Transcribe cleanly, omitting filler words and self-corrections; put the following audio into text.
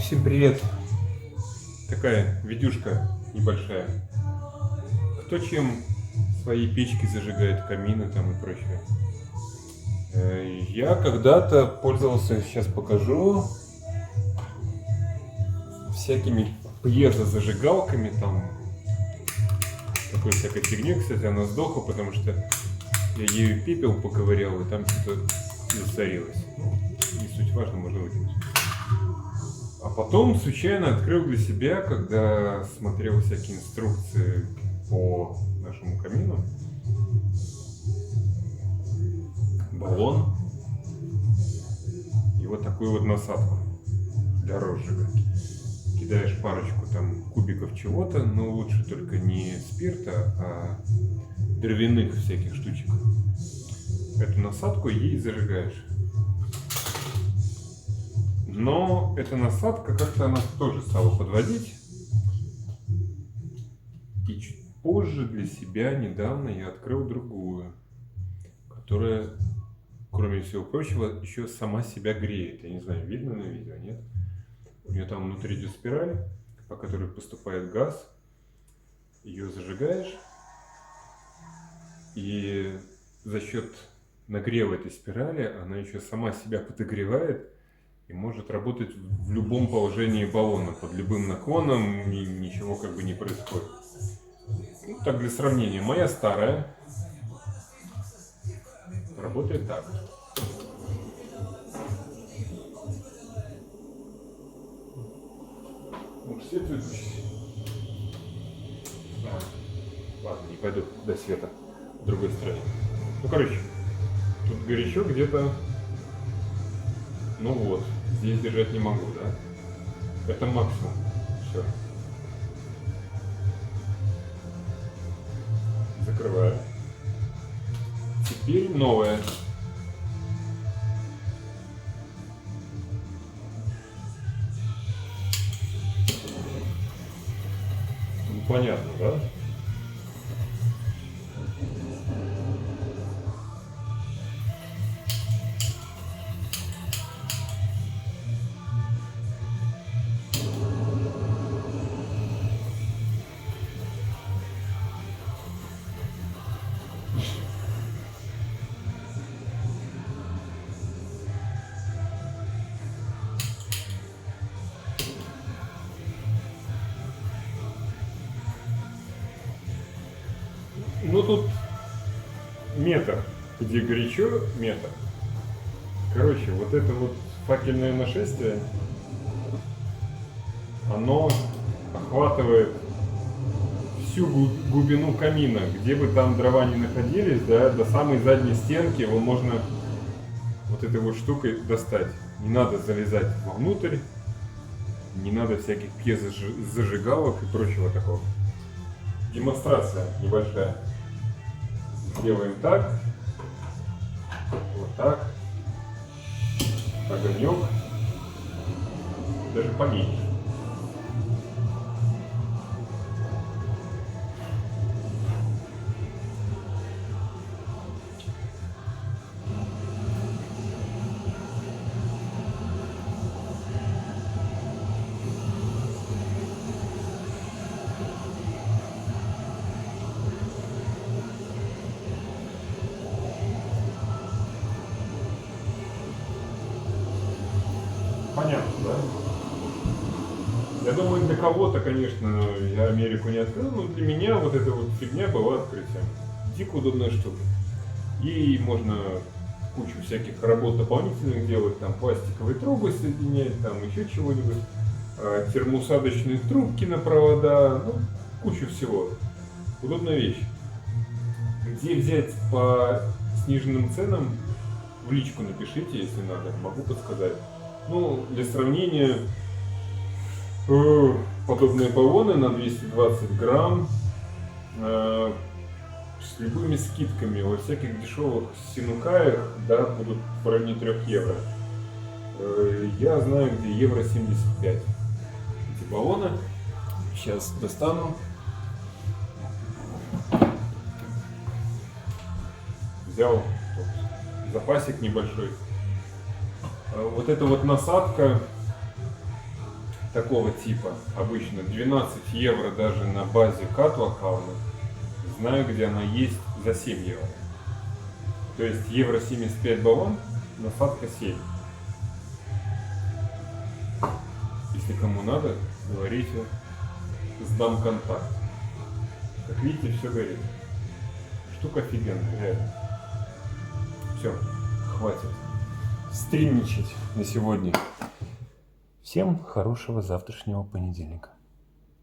Всем привет! Такая видюшка небольшая. Кто чем свои печки зажигает, камины там и прочее. Я когда-то пользовался, сейчас покажу, всякими пьезозажигалками, там такой всякой фигней. Кстати, она сдохла, потому что я ею пепел поковырял, и там что-то засорилось. Не суть важно, можно выкинуть. А потом случайно открыл для себя, когда смотрел всякие инструкции по нашему камину, баллон и вот такую вот насадку для розжига. Кидаешь парочку там кубиков чего-то, но лучше только не спирта, а дровяных всяких штучек. Эту насадку ей зажигаешь. Но эта насадка как-то она тоже стала подводить. И чуть позже для себя недавно я открыл другую, которая, кроме всего прочего, еще сама себя греет. Я не знаю, видно на видео, нет? У нее там внутри идет спираль, по которой поступает газ. Ее зажигаешь. И за счет нагрева этой спирали она еще сама себя подогревает. И может работать в любом положении баллона, под любым наклоном, и ничего как бы не происходит. Ну, так для сравнения, моя старая работает так. Ну, свет выключить. Ладно, не пойду до света в другой стороне. Ну, короче, тут горячо где-то, ну вот. Здесь держать не могу, да? Это максимум. Все. Закрываю. Теперь новое. Ну, понятно, да? Ну тут метр, где горячо, метр. Короче, вот это вот факельное нашествие, оно охватывает всю глубину камина, где бы там дрова не находились, да, до самой задней стенки его можно вот этой вот штукой достать. Не надо залезать вовнутрь, не надо всяких пьезозажигалок и прочего такого. Демонстрация небольшая. Делаем так, вот так, огонек, даже поменьше. Понятно, да? Я думаю, для кого-то, конечно, я Америку не открыл, но для меня вот эта вот фигня была открытием. Дико удобная штука. И можно кучу всяких работ дополнительных делать, там пластиковые трубы соединять, там еще чего-нибудь, термоусадочные трубки на провода, ну, кучу всего. Удобная вещь. Где взять по сниженным ценам, в личку напишите, если надо, могу подсказать. Ну, для сравнения, подобные баллоны на 220 грамм с любыми скидками во всяких дешевых синукаях, да, будут в районе 3 евро. Я знаю, где евро 75 эти баллоны. Сейчас достану. Взял запасик небольшой. Вот эта вот насадка такого типа, обычно 12 евро даже на базе кату аккаунта. Знаю, где она есть за 7 евро. То есть евро 75 баллон, насадка 7. Если кому надо, говорите, сдам контакт. Как видите, все горит. Штука офигенная, реально. Все, хватит стримничать на сегодня. Всем хорошего завтрашнего понедельника.